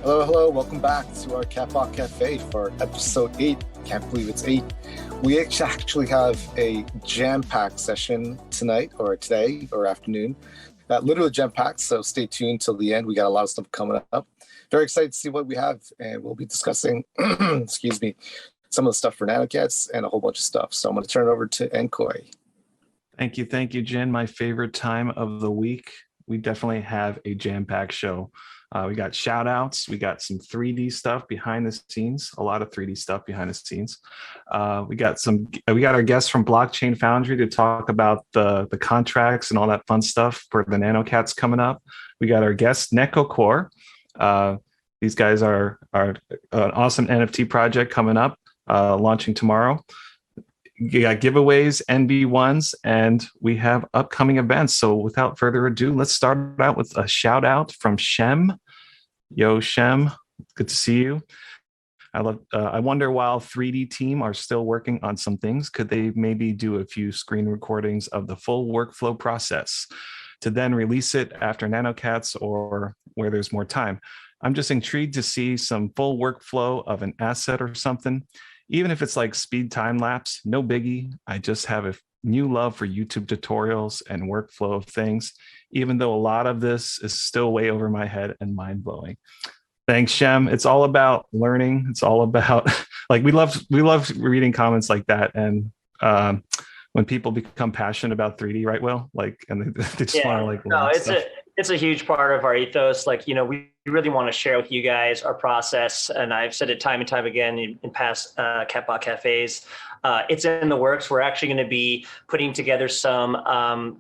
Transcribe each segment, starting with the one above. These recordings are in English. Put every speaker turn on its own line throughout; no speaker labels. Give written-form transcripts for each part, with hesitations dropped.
Hello, hello. Welcome back to our Catbot Cafe for episode 8. Can't believe it's 8. We actually have a jam-packed session tonight or today or afternoon. Literally jam-packed, so stay tuned till the end. We got a lot of stuff coming up. Very excited to see what we have, and we'll be discussing, excuse me, some of the stuff for Nanocats and a whole bunch of stuff. So I'm going to turn it over to Enkoy.
Thank you, Jen. My favorite time of the week. We definitely have a jam-packed show. We got shout outs. We got some 3D stuff behind the scenes, a lot of 3D stuff behind the scenes. We got our guests from Blockchain Foundry to talk about the contracts and all that fun stuff for the Nanocats coming up. We got our guest, NecoCore. These guys are an awesome NFT project coming up, launching tomorrow. You got giveaways, NB1s, and we have upcoming events. So without further ado, let's start out with a shout out from Shem. Yo, Shem, good to see you. I wonder, while 3D team are still working on some things, could they maybe do a few screen recordings of the full workflow process to then release it after Nanocats or where there's more time? I'm just intrigued to see some full workflow of an asset or something. Even if it's like speed time lapse, no biggie. I just have a new love for YouTube tutorials and workflow of things, even though a lot of this is still way over my head and mind blowing. Thanks, Shem. It's all about learning. It's all about like we love reading comments like that. And when people become passionate about 3D, right, Will? Like, and they just want to like
no, it's a huge part of our ethos. Like, we really want to share with you guys our process. And I've said it time and time again in past Catbot Cafes. It's in the works. We're actually going to be putting together some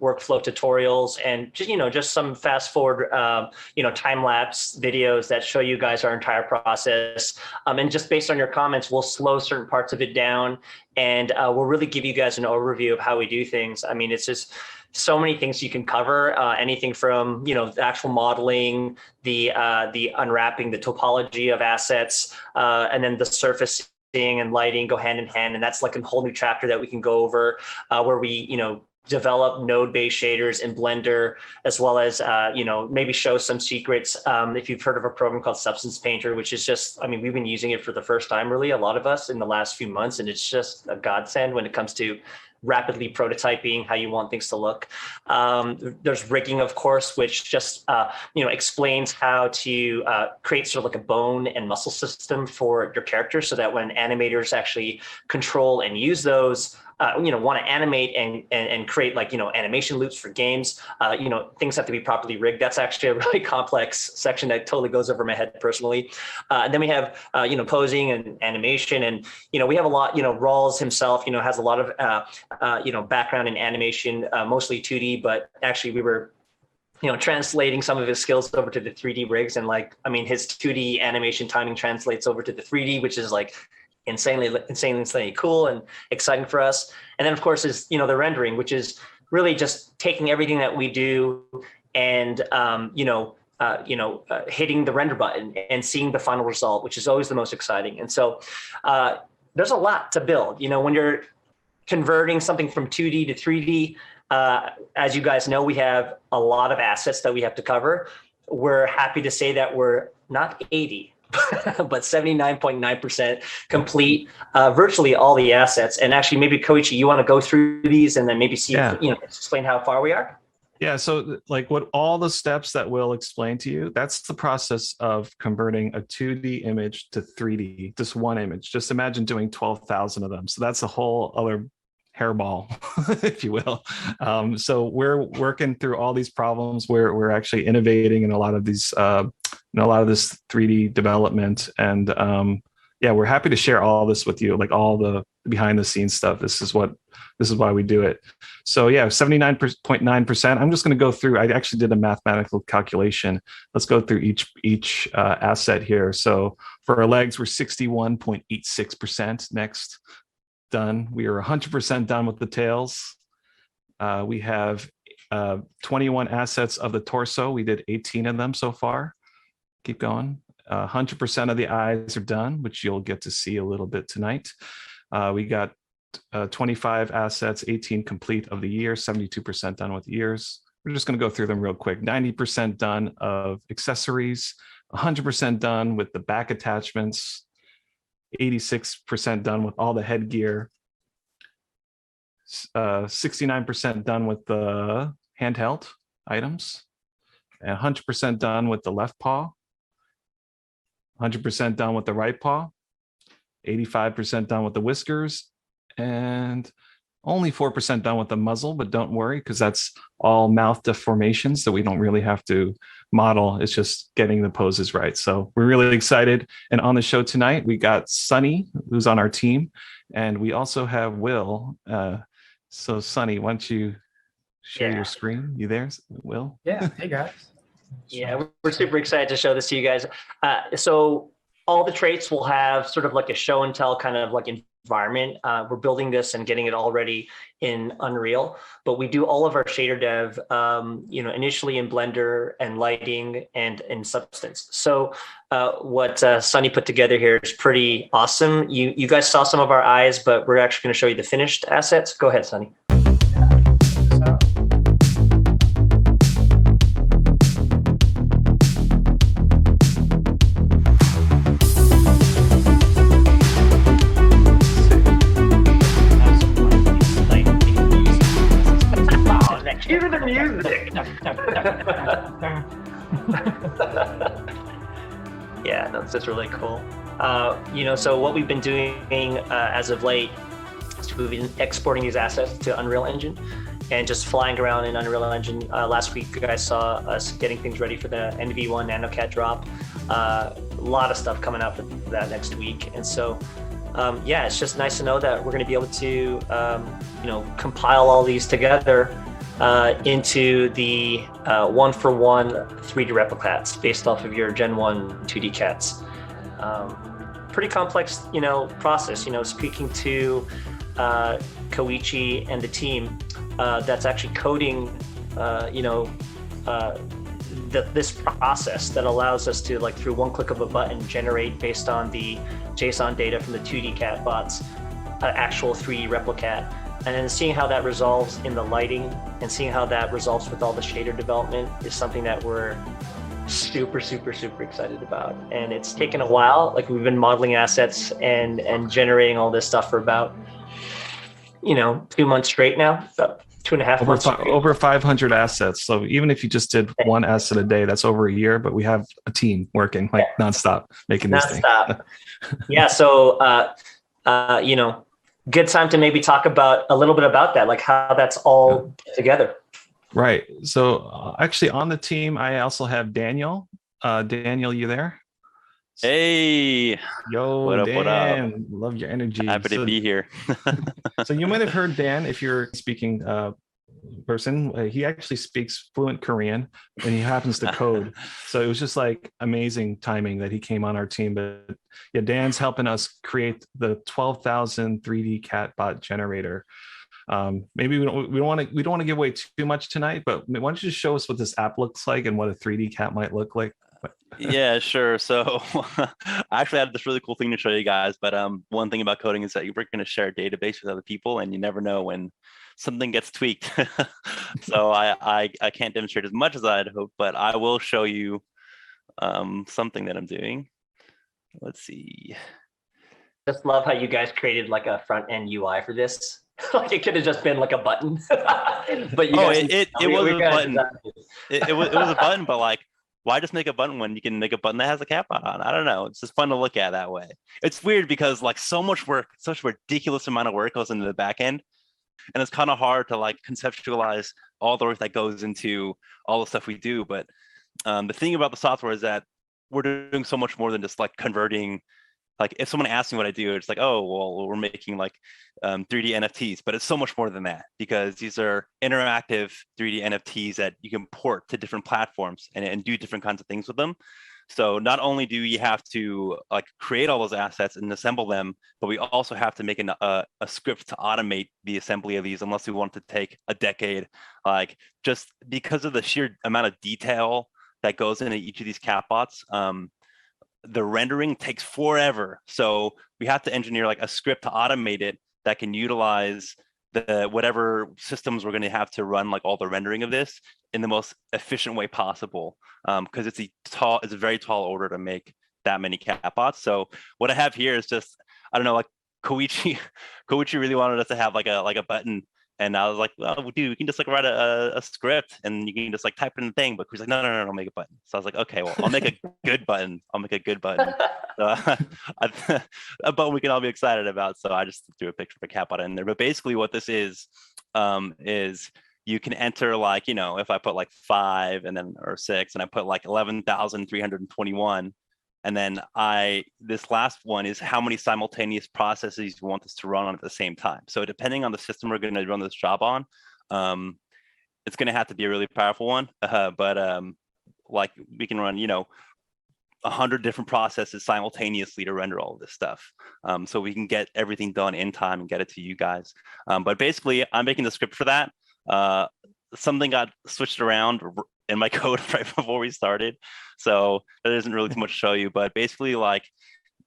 workflow tutorials and just some fast forward, time lapse videos that show you guys our entire process. And just based on your comments, we'll slow certain parts of it down, and we'll really give you guys an overview of how we do things. I mean, it's just so many things you can cover, anything from, the actual modeling, the unwrapping, the topology of assets, and then the surfacing and lighting go hand in hand. And that's like a whole new chapter that we can go over, where we, develop node-based shaders in Blender, as well as, maybe show some secrets. If you've heard of a program called Substance Painter, which is just, we've been using it for the first time, really, a lot of us in the last few months. And it's just a godsend when it comes to rapidly prototyping how you want things to look. There's rigging, of course, which just explains how to create sort of like a bone and muscle system for your character, so that when animators actually control and use those, want to animate and create like, animation loops for games, things have to be properly rigged. That's actually a really complex section that totally goes over my head personally. And then we have, posing and animation. And, we have a lot, Rawls himself, has a lot of, background in animation, mostly 2D, but actually we were translating some of his skills over to the 3D rigs. And his 2D animation timing translates over to the 3D, which is like insanely cool and exciting for us. And then of course is, the rendering, which is really just taking everything that we do and, hitting the render button and seeing the final result, which is always the most exciting. And so there's a lot to build, when you're converting something from 2D to 3D. As you guys know, we have a lot of assets that we have to cover. We're happy to say that we're not 80, but 79.9% complete, virtually all the assets. And actually, maybe Koichi, you want to go through these and then maybe see, explain how far we are?
Yeah, so like what all the steps that we'll explain to you, that's the process of converting a 2D image to 3D, just one image. Just imagine doing 12,000 of them. So that's a whole other hairball, if you will. So we're working through all these problems. We're actually innovating in a lot of these, a lot of this 3D development. And we're happy to share all this with you, like all the behind the scenes stuff. This is why we do it. So 79.9%. I'm just going to go through. I actually did a mathematical calculation. Let's go through each asset here. So for our legs, we're 61.86% next. Done. We are 100% done with the tails. We have 21 assets of the torso. We did 18 of them so far. Keep going. 100% of the eyes are done, which you'll get to see a little bit tonight. We got 25 assets, 18 complete of the year, 72% done with the ears. We're just going to go through them real quick. 90% done of accessories. 100% done with the back attachments, 86% done with all the headgear, 69% done with the handheld items, and 100% done with the left paw, 100% done with the right paw, 85% done with the whiskers, and only 4% done with the muzzle, but don't worry, because that's all mouth deformations that we don't really have to model. It's just getting the poses right. So we're really excited. And on the show tonight, we got Sunny, who's on our team, and we also have Will. So Sunny, why don't you share your screen? You there, Will?
Yeah. Hey, guys.
Yeah, we're super excited to show this to you guys. So all the traits will have sort of like a show and tell kind of like environment. We're building this and getting it all ready in Unreal, but we do all of our shader dev, initially in Blender and lighting and in Substance. So what Sunny put together here is pretty awesome. You guys saw some of our eyes, but we're actually going to show you the finished assets. Go ahead, Sunny. Cue the music. Yeah, that's really cool. So what we've been doing as of late is we've been exporting these assets to Unreal Engine and just flying around in Unreal Engine. Last week, you guys saw us getting things ready for the NV1 Nanocat drop. A lot of stuff coming out for that next week. And so, it's just nice to know that we're going to be able to, compile all these together into the one-for-one 3D replicats based off of your Gen 1 2D cats. Pretty complex, process. Speaking to Koichi and the team that's actually coding, this process that allows us to, like, through one click of a button, generate based on the JSON data from the 2D cat bots, actual 3D replicat. And then seeing how that resolves in the lighting and seeing how that resolves with all the shader development is something that we're super, super, super excited about. And it's taken a while. Like, we've been modeling assets and generating all this stuff for about, 2 months straight now, about 2.5 months.
Over 500 assets. So even if you just did one asset a day, that's over a year, but we have a team working nonstop making this thing.
Yeah. So, good time to maybe talk about a little bit about that, like how that's all together.
Right. So actually on the team, I also have Daniel. Daniel, you there?
Hey.
Yo,
what up,
Dan.
what up?
Love your energy.
Happy to be here.
So you might have heard Dan, if you're speaking person. He actually speaks fluent Korean and he happens to code. So it was just like amazing timing that he came on our team. But yeah, Dan's helping us create the 12,000 3D cat bot generator. Maybe we don't want to give away too much tonight, but why don't you just show us what this app looks like and what a 3D cat might look like?
Yeah, sure. So I actually had this really cool thing to show you guys, but one thing about coding is that you're going to share a database with other people and you never know when something gets tweaked. So I can't demonstrate as much as I'd hoped, but I will show you something that I'm doing. Let's see.
Just love how you guys created like a front end UI for this. Like it could have just been like a button. But you guys,
it was a button. It was a button, but like, why just make a button when you can make a button that has a cat bot on? I don't know. It's just fun to look at that way. It's weird because like so much work, such a ridiculous amount of work goes into the back end. And it's kind of hard to like conceptualize all the work that goes into all the stuff we do. But the thing about the software is that we're doing so much more than just like converting. Like if someone asks me what I do, it's like, oh, well, we're making like 3D NFTs, but it's so much more than that because these are interactive 3D NFTs that you can port to different platforms and do different kinds of things with them. So not only do you have to like create all those assets and assemble them, but we also have to make a script to automate the assembly of these unless we want to take a decade, like just because of the sheer amount of detail that goes into each of these catbots. The rendering takes forever. So we have to engineer like a script to automate it that can utilize the whatever systems we're going to have to run like all the rendering of this in the most efficient way possible, because it's a very tall order to make that many catbots. So what I have here is just, I don't know, like Koichi really wanted us to have like a button, and I was like, well, dude, we can just like write a script and you can just like type in the thing. But he's like, no, make a button. So I was like, okay, well, I'll make a good button. So, a button we can all be excited about. So I just threw a picture of a catbot in there. But basically what this is you can enter like, if I put like 5 and then or 6 and I put like 11,321. And then this last one is how many simultaneous processes you want this to run on at the same time. So depending on the system we're going to run this job on, it's going to have to be a really powerful one. But like we can run, 100 different processes simultaneously to render all of this stuff. So we can get everything done in time and get it to you guys. But basically, I'm making the script for that. Something got switched around in my code right before we started, so there isn't really too much to show you. But basically, like,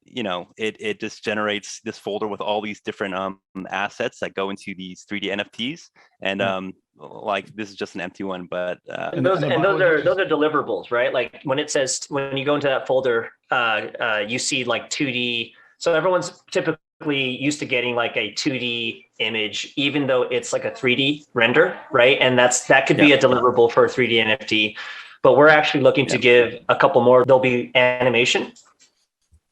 it just generates this folder with all these different assets that go into these 3D NFTs, and like this is just an empty one, but
and those are deliverables, right? Like when you go into that folder, you see like 2D. So everyone's typically used to getting like a 2D image, even though it's like a 3D render, right? And that could be a deliverable for a 3D NFT, but we're actually looking to give a couple more. There'll be animation.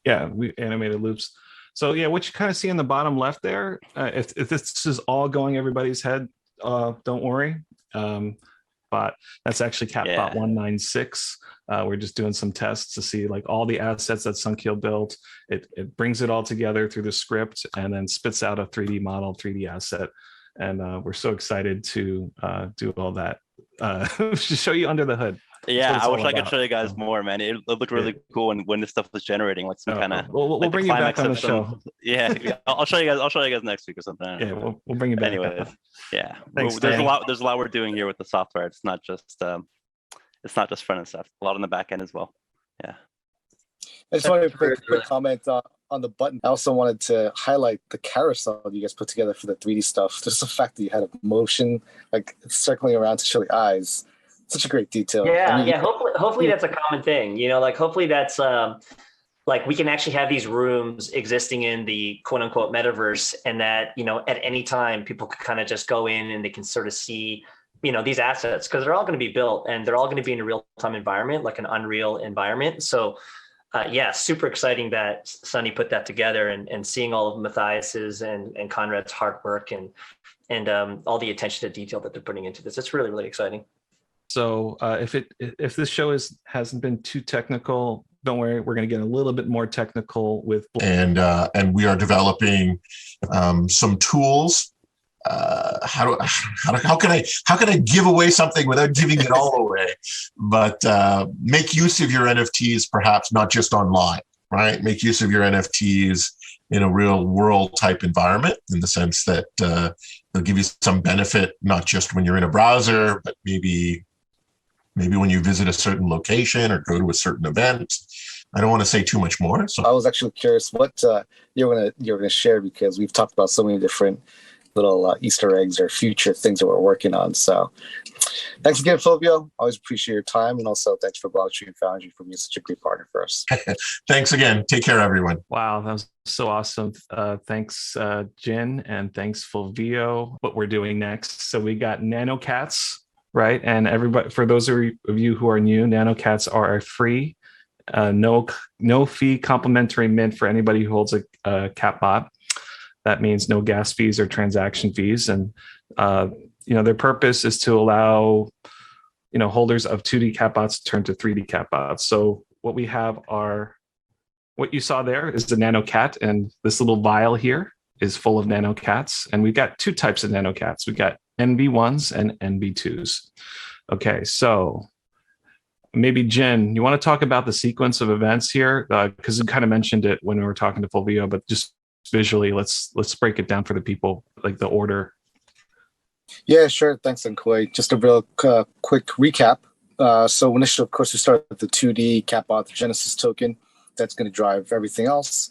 Yeah, we animated loops. So yeah, what you kind of see in the bottom left there, if this is all going everybody's head, don't worry. But that's actually Catbot 196. We're just doing some tests to see like all the assets that Sunkeel built. It brings it all together through the script and then spits out a 3D model, 3D asset. And we're so excited to do all that. To show you under the hood.
Yeah, I wish I could show you guys more, man. It looked really cool when this stuff was generating, like some kind of.
We'll bring you back on the show.
Yeah, I'll show you guys next week or something.
Yeah, we'll bring you back.
Anyways, yeah,
thanks,
there's a lot we're doing here with the software. It's not just front end stuff. A lot on the back end as well. Yeah.
I just wanted to put a quick comment on the button. I also wanted to highlight the carousel you guys put together for the 3D stuff. Just the fact that you had a motion like circling around to show the eyes. Such a great detail.
Yeah. Hopefully that's a common thing. Like hopefully that's like we can actually have these rooms existing in the quote unquote metaverse, and that at any time people can kind of just go in and they can sort of see these assets, because they're all going to be built and they're all going to be in a real-time environment, like an Unreal environment. So super exciting that Sunny put that together, and seeing all of Matthias's and Conrad's hard work and all the attention to detail that they're putting into this. It's really, really exciting.
So if this show hasn't been too technical, don't worry, we're going to get a little bit more technical with.
And we are developing some tools. How can I give away something without giving it all away? But make use of your NFTs, perhaps not just online, right? Make use of your NFTs in a real world type environment, in the sense that they'll give you some benefit, not just when you're in a browser, but maybe when you visit a certain location or go to a certain event. I don't want to say too much more. So
I was actually curious what you're gonna share, because we've talked about so many different little Easter eggs or future things that we're working on. So thanks again, Fulvio. Always appreciate your time, and also thanks for Blockchain and Foundry for being such a great partner for us.
Thanks again. Take care, everyone.
Wow, that was so awesome. Thanks, Jin, and thanks, Fulvio. What we're doing next. So we got Nanocats, right? And everybody, for those of you who are new, Nanocats are a free, no fee complimentary mint for anybody who holds a Catbot. That means no gas fees or transaction fees. And, their purpose is to allow, holders of 2D Catbots to turn to 3D Catbots. So what we have what you saw there is the Nanocat, and this little vial here is full of Nanocats. And we've got two types of Nanocats. We've got NV1s and NV2s. Okay, so maybe Jen, you want to talk about the sequence of events here? Because you kind of mentioned it when we were talking to Fulvio, but just visually, let's break it down for the people, like the order.
Yeah, sure. Thanks, Nkoi. Just a real quick recap. So initially, of course, we started with the 2D Catbot, the Genesis token. That's going to drive everything else.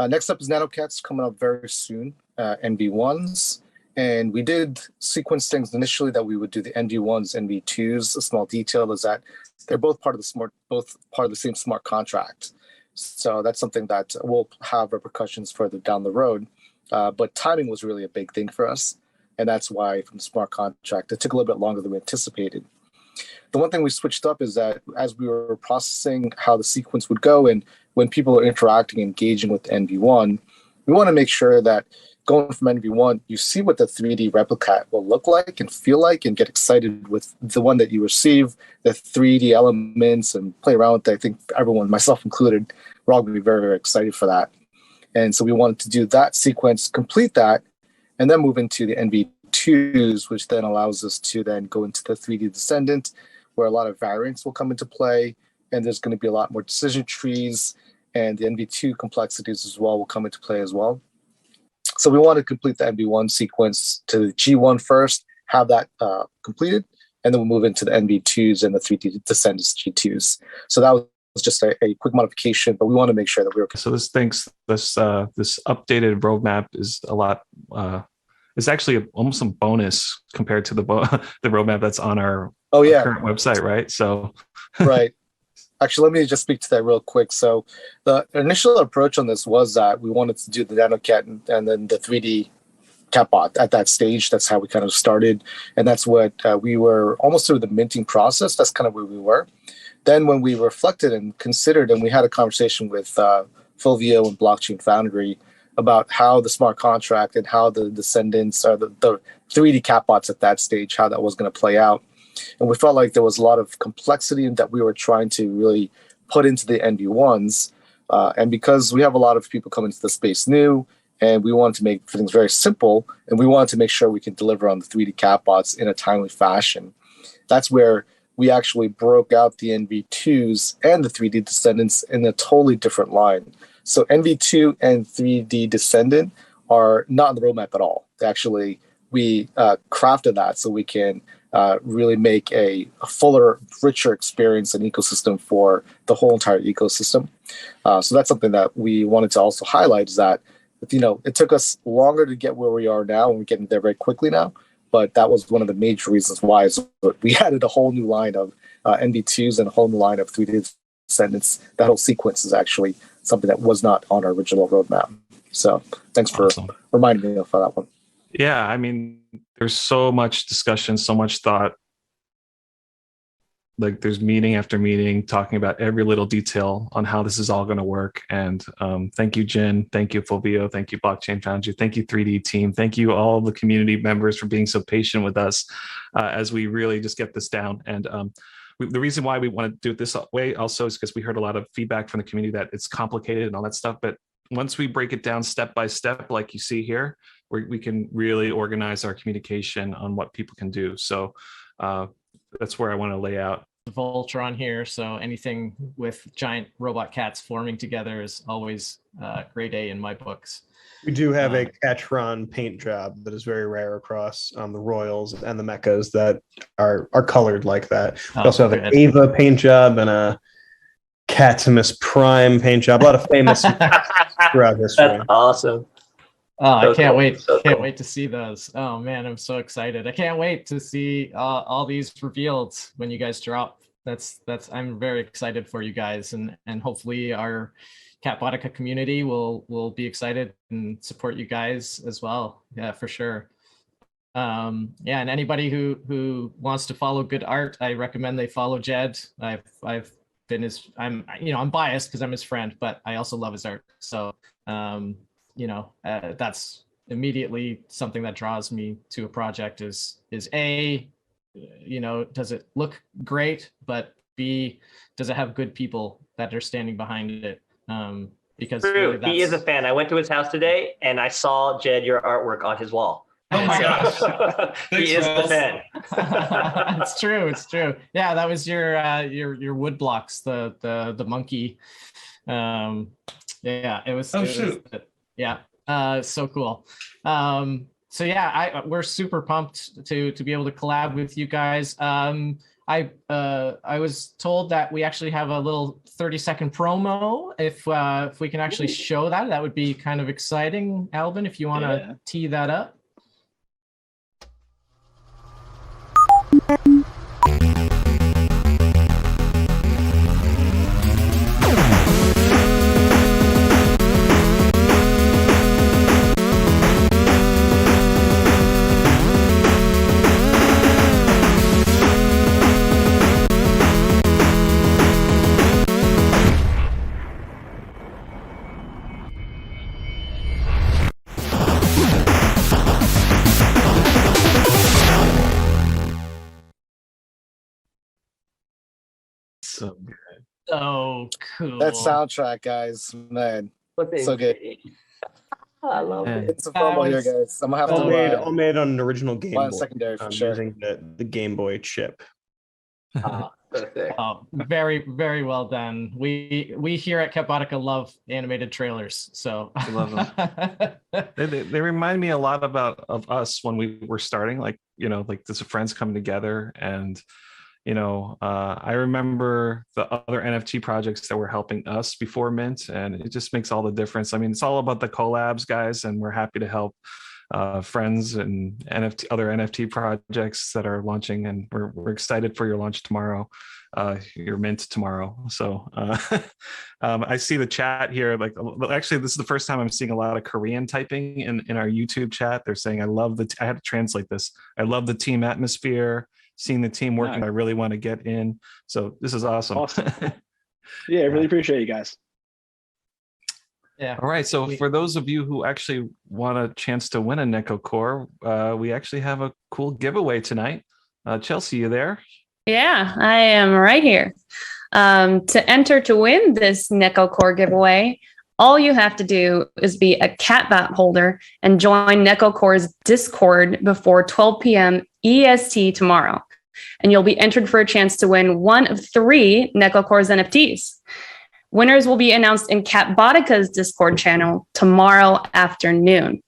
Next up is Nanocats, coming up very soon, NV1s. And we did sequence things initially that we would do the NV1s, NV2s. A small detail is that they're both part of the same smart contract. So that's something that will have repercussions further down the road. But timing was really a big thing for us. And that's why from the smart contract, it took a little bit longer than we anticipated. The one thing we switched up is that as we were processing how the sequence would go and when people are interacting, engaging with NV1, we want to make sure that going from NV1, you see what the 3D replica will look like and feel like and get excited with the one that you receive, the 3D elements and play around with it. I think everyone, myself included, we're all going to be very, very excited for that. And so we wanted to do that sequence, complete that, and then move into the NV2s, which then allows us to then go into the 3D descendant, where a lot of variants will come into play, and there's going to be a lot more decision trees, and the NV2 complexities as well will come into play as well. So we want to complete the NV1 sequence to the G1 first, have that completed, and then we'll move into the NV2s and the 3D descendants G2s. So that was just a quick modification, but we want to make sure that we're.
So this updated roadmap is a lot. It's actually almost a bonus compared to the roadmap that's on our current website, right? So
right. Actually, let me just speak to that real quick. So the initial approach on this was that we wanted to do the Nanocat and then the 3D catbot at that stage. That's how we kind of started. And that's what we were almost through the minting process. That's kind of where we were. Then when we reflected and considered, and we had a conversation with Fulvio and Blockchain Foundry about how the smart contract and how the descendants or the 3D catbots at that stage, how that was going to play out. And we felt like there was a lot of complexity that we were trying to really put into the NV1s. And because we have a lot of people coming to the space new, and we wanted to make things very simple, and we wanted to make sure we can deliver on the 3D catbots in a timely fashion. That's where we actually broke out the NV2s and the 3D descendants in a totally different line. So NV2 and 3D descendant are not on the roadmap at all. Actually, we crafted that so we can really make a fuller, richer experience and ecosystem for the whole entire ecosystem. So that's something that we wanted to also highlight is that, it took us longer to get where we are now, and we're getting there very quickly now. But that was one of the major reasons why we added a whole new line of NV2s and a whole new line of 3D descendants. That whole sequence is actually something that was not on our original roadmap. So thanks for reminding me of that one.
Yeah, I mean, there's so much discussion, so much thought. Like there's meeting after meeting talking about every little detail on how this is all going to work. And thank you, Jen. Thank you, Fulvio. Thank you, Blockchain Foundry. Thank you, 3D team. Thank you, all the community members, for being so patient with us as we really just get this down. And the reason why we want to do it this way also is because we heard a lot of feedback from the community that it's complicated and all that stuff. But once we break it down step by step, like you see here, we can really organize our communication on what people can do. So that's where I want to lay out.
Voltron here, so anything with giant robot cats forming together is always grade A in my books.
We do have a Catron paint job that is very rare across the Royals and the Mechas that are colored like that. We also have an Ava paint job and a Catimus Prime paint job. A lot of famous throughout history.
That's awesome.
Oh, I can't wait. Can't wait to see those. Oh man, I'm so excited. I can't wait to see all these revealed when you guys drop. I'm very excited for you guys, and hopefully our Cat-Botica community will be excited and support you guys as well. Yeah, for sure. And anybody who wants to follow good art, I recommend they follow Jed. I've been I'm biased because I'm his friend, but I also love his art. So that's immediately something that draws me to a project is A, does it look great, but B, does it have good people that are standing behind it? Because
True. He is a fan. I went to his house today and I saw, Jed, your artwork on his wall.
Oh my gosh.
He is the fan.
It's true. It's true. Yeah, that was your wood blocks, the monkey. Yeah, it was.
Oh, shoot.
Yeah. So cool. So yeah, we're super pumped to be able to collab with you guys. I was told that we actually have a little 30-second promo. If we can actually show that would be kind of exciting. Albin, if you want to tee that up. So cool.
That soundtrack, guys, man, so good.
I love it.
It's a promo here, guys. I'm gonna have to
all made on an original Game
buy a
Boy.
secondary for sure.
Using the Game Boy chip.
Oh, very, very well done. We here at Cat love animated trailers, so
I love them. They remind me a lot of us when we were starting, like, you know, like this friends coming together. And I remember the other NFT projects that were helping us before Mint, and it just makes all the difference. I mean, it's all about the collabs, guys, and we're happy to help friends and other NFT projects that are launching, and we're excited for your launch tomorrow, your Mint tomorrow. So I see the chat here. Like, actually, this is the first time I'm seeing a lot of Korean typing in our YouTube chat. They're saying, I had to translate this. I love the team atmosphere. Seeing the team working, I really want to get in. So this is awesome.
Yeah, I really appreciate you guys.
Yeah.
All right. So for those of you who actually want a chance to win a Neko Core, we actually have a cool giveaway tonight. Chelsea, you there?
Yeah, I am right here. To enter to win this Neko Core giveaway, all you have to do is be a Catbot holder and join Neko Core's Discord before 12 p.m. EST tomorrow. And you'll be entered for a chance to win one of 3 Neko Core's NFTs. Winners will be announced in Catbotica's Discord channel tomorrow afternoon.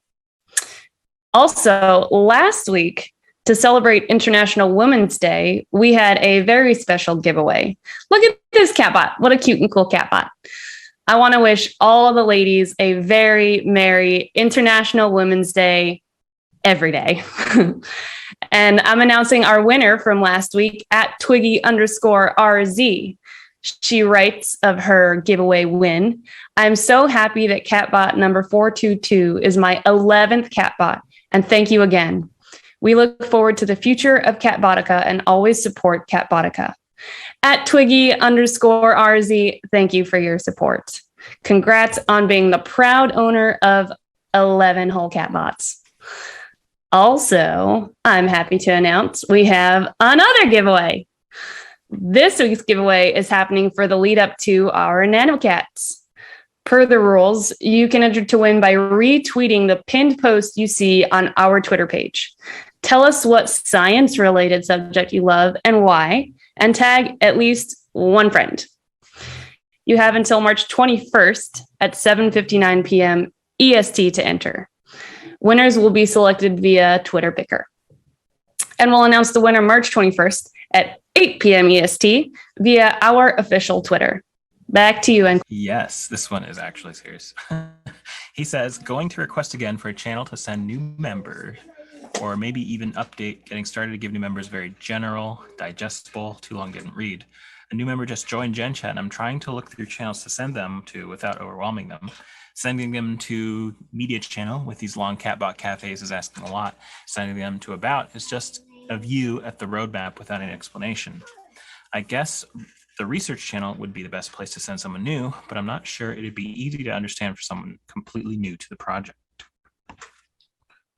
Also, last week, to celebrate International Women's Day, we had a very special giveaway. Look at this Catbot. What a cute and cool Catbot. I want to wish all of the ladies a very merry International Women's Day every day. And I'm announcing our winner from last week at Twiggy_RZ. She writes of her giveaway win. I'm so happy that Catbot number 422 is my 11th Catbot, and thank you again. We look forward to the future of Catbotica and always support Catbotica. At Twiggy_RZ, thank you for your support. Congrats on being the proud owner of 11 whole Catbots. Also, I'm happy to announce we have another giveaway. This week's giveaway is happening for the lead up to our Nanocats. Per the rules, you can enter to win by retweeting the pinned post you see on our Twitter page. Tell us what science-related subject you love and why, and tag at least one friend. You have until March 21st at 7:59 p.m. EST to enter. Winners will be selected via Twitter Picker. And we'll announce the winner March 21st at 8 p.m. EST via our official Twitter. Back to you, and
yes, this one is actually serious. He says, going to request again for a channel to send new members, or maybe even update, getting started to give new members very general, digestible, too long didn't read. A new member just joined Gen Chat, and I'm trying to look through channels to send them to without overwhelming them. Sending them to media channel with these long Catbot cafes is asking a lot. Sending them to about is just a view at the roadmap without any explanation. I guess the research channel would be the best place to send someone new, but I'm not sure it'd be easy to understand for someone completely new to the project.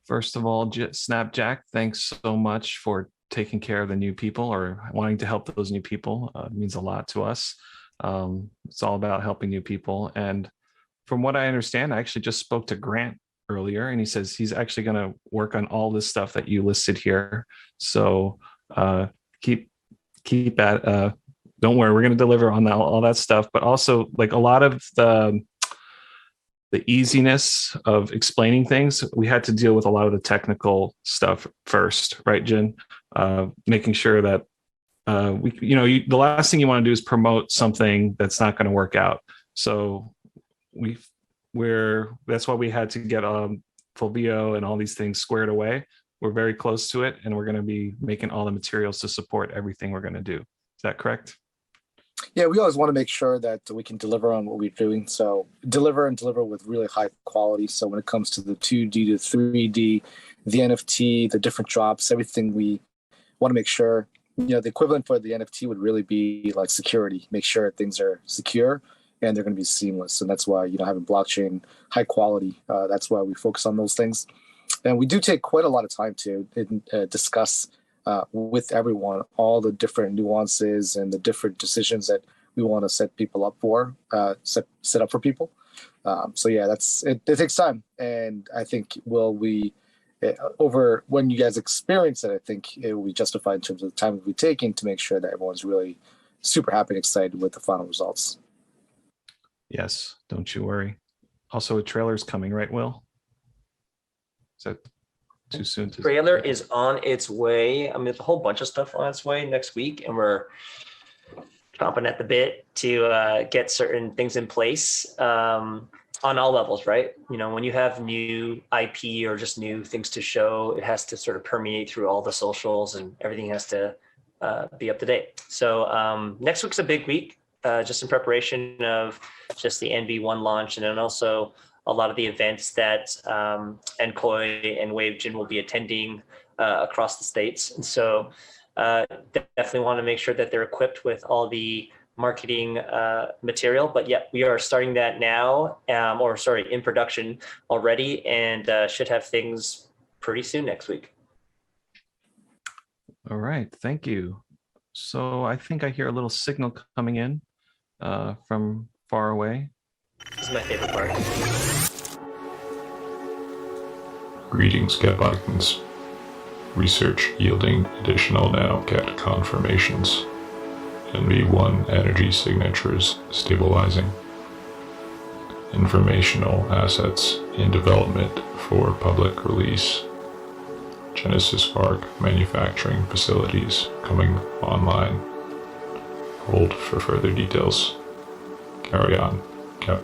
First of all, Snapjack, thanks so much for taking care of the new people or wanting to help those new people. It means a lot to us. It's all about helping new people. And from what I understand, I actually just spoke to Grant earlier, and he says he's actually going to work on all this stuff that you listed here. So keep at. Don't worry, we're going to deliver on all that stuff. But also, like a lot of the easiness of explaining things, we had to deal with a lot of the technical stuff first, right, Jen? Making sure that the last thing you want to do is promote something that's not going to work out. So that's why we had to get Fulvio and all these things squared away. We're very close to it, and we're going to be making all the materials to support everything we're going to do. Is that correct?
Yeah, we always want to make sure that we can deliver on what we're doing. So deliver with really high quality. So when it comes to the 2D to 3D, the NFT, the different drops, everything, we want to make sure, the equivalent for the NFT would really be like security. Make sure things are secure and they're going to be seamless. And that's why, having blockchain high quality, that's why we focus on those things. And we do take quite a lot of time to discuss with everyone all the different nuances and the different decisions that we want to set people up for, set up for people. So yeah, it takes time, and I think over when you guys experience it, I think it will be justified in terms of the time we'll be taking to make sure that everyone's really super happy and excited with the final results.
Yes, don't you worry. Also, a trailer's coming, right, Will? Is that too soon?
Trailer is on its way. I mean, there's a whole bunch of stuff on its way next week, and we're chomping at the bit to get certain things in place. On all levels, right? When you have new IP or just new things to show, it has to sort of permeate through all the socials, and everything has to be up to date. So next week's a big week, just in preparation of just the NV1 launch, and then also a lot of the events that Nkoi and WaveGen will be attending across the states. And so definitely want to make sure that they're equipped with all the marketing material, but yeah, we are starting that now, in production already, and should have things pretty soon next week.
All right, thank you. So I think I hear a little signal coming in from far away.
This is my favorite part.
Greetings, Cat. Research yielding additional nanocat conformations. NV1 energy signatures stabilizing. Informational assets in development for public release. Genesis Park manufacturing facilities coming online. Hold for further details. Carry on, Cat.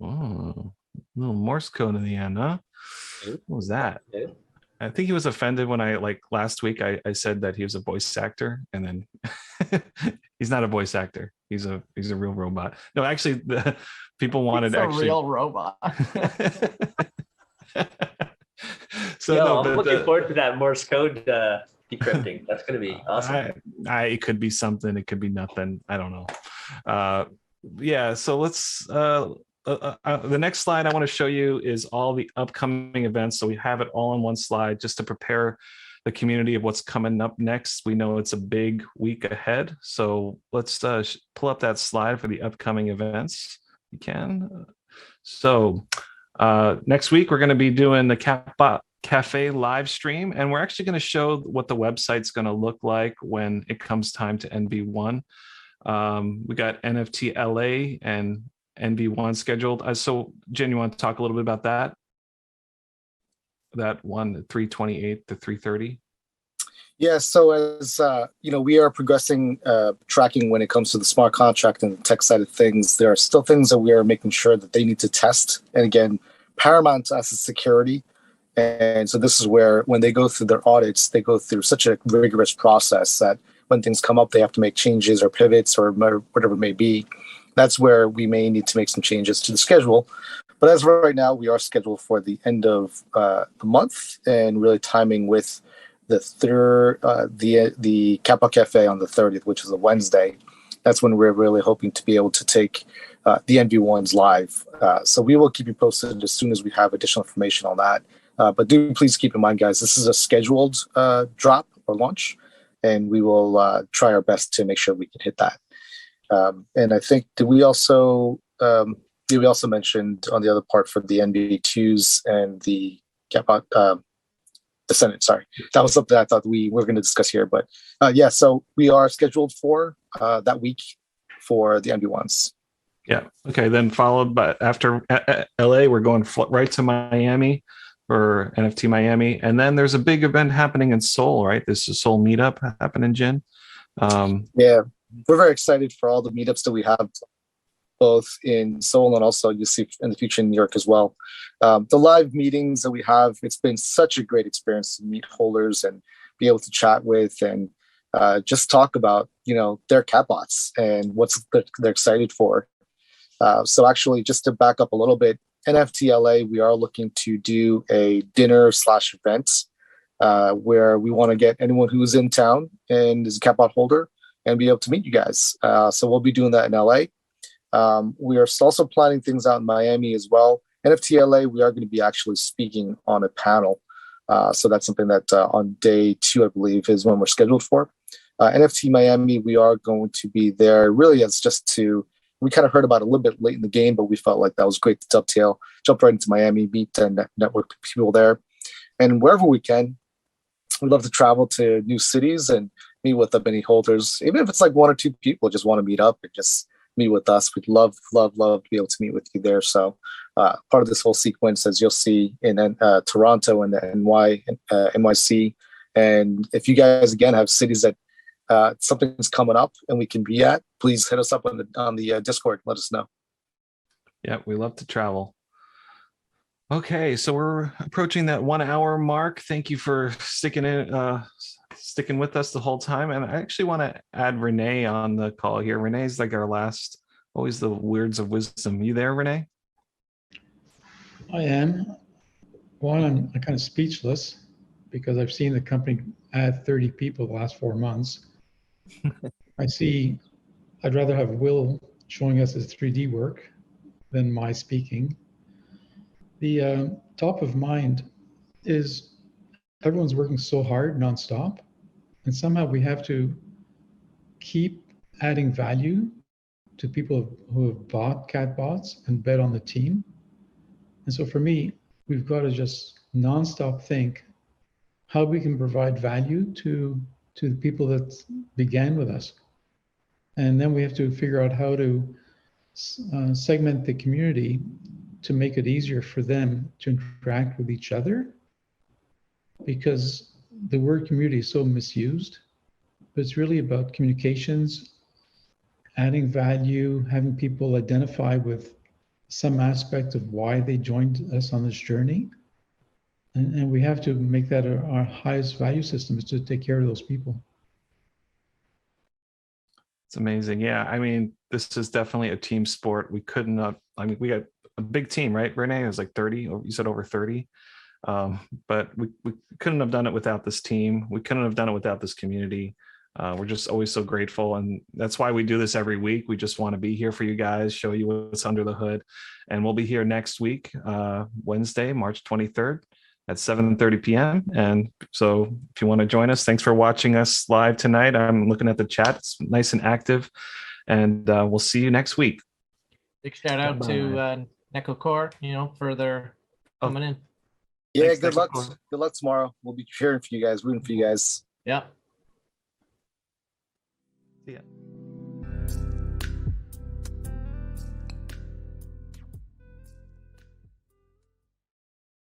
Oh, a little Morse code in the end, huh? What was that? I think he was offended when last week I said that he was a voice actor, and then he's not a voice actor. He's a real robot. No, actually, the people wanted
a real robot.
So I'm looking forward to that Morse code decrypting. That's going to be awesome.
It could be something. It could be nothing. I don't know. Yeah. So let's. The next slide I want to show you is all the upcoming events. So we have it all in one slide just to prepare the community of what's coming up next. We know it's a big week ahead. So let's pull up that slide for the upcoming events. You can. So next week, we're going to be doing the Catbot Cafe live stream, and we're actually going to show what the website's going to look like when it comes time to NV1. We got NFT LA and NV1 scheduled. So Jen, you want to talk a little bit about that? That one, 328 to 330?
Yeah, so as we are progressing tracking when it comes to the smart contract and the tech side of things. There are still things that we are making sure that they need to test. And again, paramount to us is security. And so this is where when they go through their audits, they go through such a rigorous process that when things come up, they have to make changes or pivots or whatever it may be. That's where we may need to make some changes to the schedule. But as of right now, we are scheduled for the end of the month, and really timing with the Kappa Cafe on the 30th, which is a Wednesday. That's when we're really hoping to be able to take the NV1s live. So we will keep you posted as soon as we have additional information on that. But do please keep in mind, guys, this is a scheduled drop or launch, and we will try our best to make sure we can hit that. And I think we also mentioned on the other part for the NB2s and the Senate. Sorry, that was something I thought we were going to discuss here. But yeah, so we are scheduled for that week for the NB1s.
Yeah. Okay. Then followed by after LA, we're going right to Miami for NFT Miami, and then there's a big event happening in Seoul. Right, this is Seoul Meetup happening, Jen.
Yeah. We're very excited for all the meetups that we have, both in Seoul and also you see in the future in New York as well. The live meetings that we have, it's been such a great experience to meet holders and be able to chat with and just talk about, their catbots and what they're excited for. So actually, just to back up a little bit, NFT LA, we are looking to do a dinner/event where we want to get anyone who's in town and is a catbot holder and be able to meet you guys. So we'll be doing that in LA. We are also planning things out in Miami as well. NFT LA, we are going to be actually speaking on a panel. So that's something that on day 2, I believe, is when we're scheduled for. NFT Miami, we are going to be there really as we kind of heard about it a little bit late in the game, but we felt like that was great to dovetail, jump right into Miami, meet and network people there. And wherever we can, we love to travel to new cities and meet with the many holders. Even if it's like 1 or 2 people just want to meet up and just meet with us, we'd love to be able to meet with you there. So part of this whole sequence, as you'll see in Toronto and NYC. And if you guys, again, have cities that something's coming up and we can be at, please hit us up on the Discord. Let us know.
Yeah, we love to travel. Okay, so we're approaching that 1 hour mark. Thank you for sticking with us the whole time. And I actually want to add Renee on the call here. Renee's like our last, always the words of wisdom. You there, Renee?
I am. One, I'm kind of speechless because I've seen the company add 30 people the last 4 months. I'd rather have Will showing us his 3D work than my speaking. The top of mind is everyone's working so hard nonstop, and somehow we have to keep adding value to people who have bought CatBots and bet on the team. And so for me, we've got to just nonstop think how we can provide value to the people that began with us. And then we have to figure out how to segment the community to make it easier for them to interact with each other, because the word community is so misused, but it's really about communications, adding value, having people identify with some aspect of why they joined us on this journey. And we have to make that our highest value system, is to take care of those people.
It's amazing. Yeah, I mean, this is definitely a team sport. We couldn't have, I mean, we got a big team, right, Renee? It was like 30, you said over 30. But we couldn't have done it without this team. We couldn't have done it without this community. We're just always so grateful. And that's why we do this every week. We just want to be here for you guys, show you what's under the hood. And we'll be here next week, Wednesday, March 23rd at 7:30 p.m. And so if you want to join us, thanks for watching us live tonight. I'm looking at the chat. It's nice and active. And we'll see you next week.
Big shout out to Necocore, for their coming in.
Yeah,
Thanks,
good luck. Good luck tomorrow. We'll be cheering for you guys, rooting for you guys.
Yeah.
See ya.